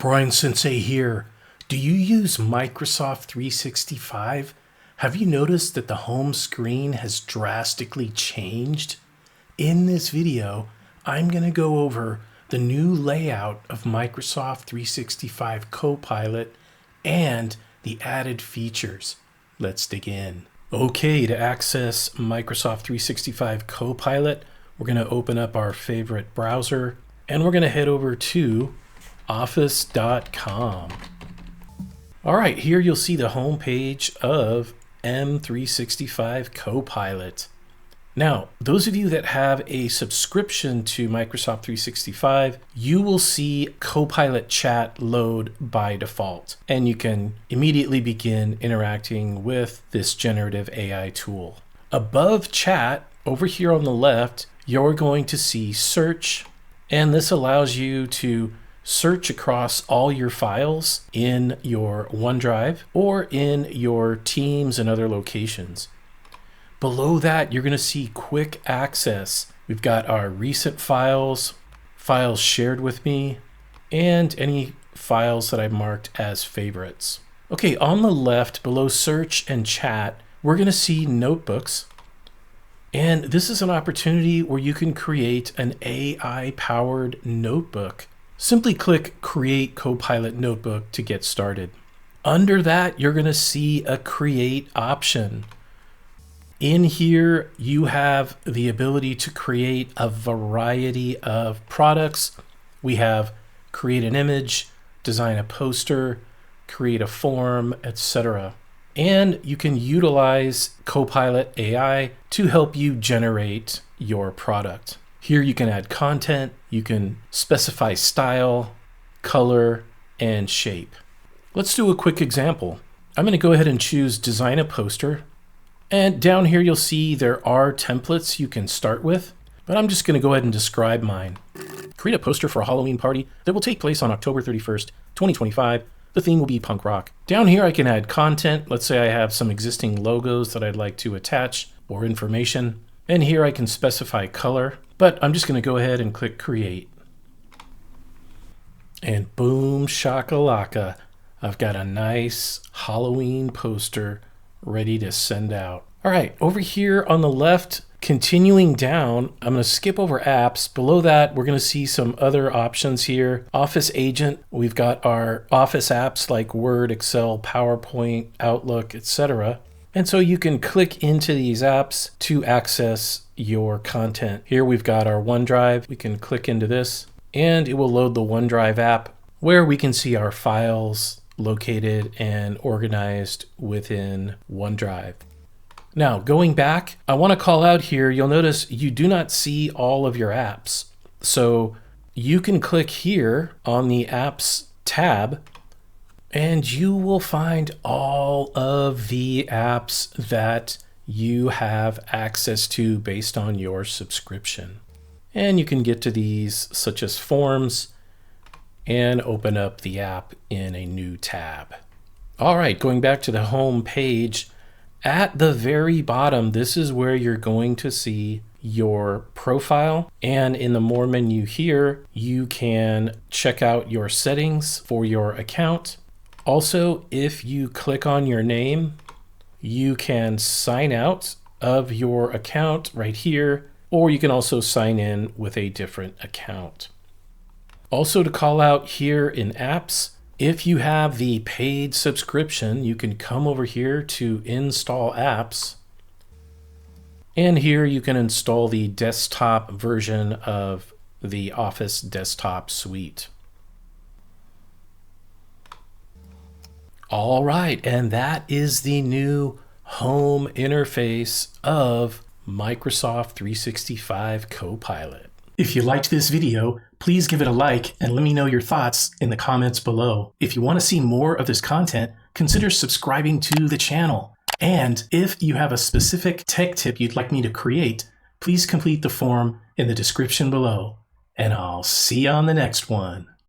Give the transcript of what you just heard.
Brian Sensei here. Do you use Microsoft 365? Have you noticed that the home screen has drastically changed? In this video, I'm going to go over the new layout of Microsoft 365 Copilot and the added features. Let's dig in. Okay, to access Microsoft 365 Copilot, we're going to open up our favorite browser and we're going to head over to office.com. All right, here you'll see the home page of M365 Copilot. Now, those of you that have a subscription to Microsoft 365, you will see Copilot Chat load by default, and you can immediately begin interacting with this generative AI tool. Above Chat, over here on the left, you're going to see Search, and this allows you to search across all your files in your OneDrive or in your Teams and other locations. Below that, you're going to see quick access. We've got our recent files, files shared with me, and any files that I've marked as favorites. Okay, on the left, below search and chat, we're going to see notebooks. And this is an opportunity where you can create an AI-powered notebook. Simply click Create Copilot Notebook to get started. Under that, you're going to see a Create option. In here, you have the ability to create a variety of products. We have create an image, design a poster, create a form, etc. And you can utilize Copilot AI to help you generate your product. Here you can add content, you can specify style, color, and shape. Let's do a quick example. I'm going to go ahead and choose design a poster. And down here you'll see there are templates you can start with, but I'm just going to go ahead and describe mine. Create a poster for a Halloween party that will take place on October 31st, 2025. The theme will be punk rock. Down here I can add content. Let's say I have some existing logos that I'd like to attach or information. And here I can specify color, but I'm just going to go ahead and click create. And boom shakalaka, I've got a nice Halloween poster ready to send out. All right, over here on the left, continuing down, I'm going to skip over apps. Below that, we're going to see some other options here. Office Agent, we've got our Office apps like Word, Excel, PowerPoint, Outlook, etc. And so you can click into these apps to access your content. Here we've got our OneDrive. We can click into this and it will load the OneDrive app where we can see our files located and organized within OneDrive. Now, going back, I want to call out here, you'll notice you do not see all of your apps. So you can click here on the Apps tab and you will find all of the apps that you have access to based on your subscription. And you can get to these such as Forms and open up the app in a new tab. All right, going back to the home page, at the very bottom, this is where you're going to see your profile. And in the More menu here, you can check out your settings for your account. Also, if you click on your name, you can sign out of your account right here, or you can also sign in with a different account. Also to call out here in apps, if you have the paid subscription, you can come over here to install apps. And here you can install the desktop version of the Office desktop suite. All right, and that is the new home interface of Microsoft 365 Copilot. If you liked this video, please give it a like and let me know your thoughts in the comments below. If you want to see more of this content, consider subscribing to the channel. And if you have a specific tech tip you'd like me to create, please complete the form in the description below. And I'll see you on the next one.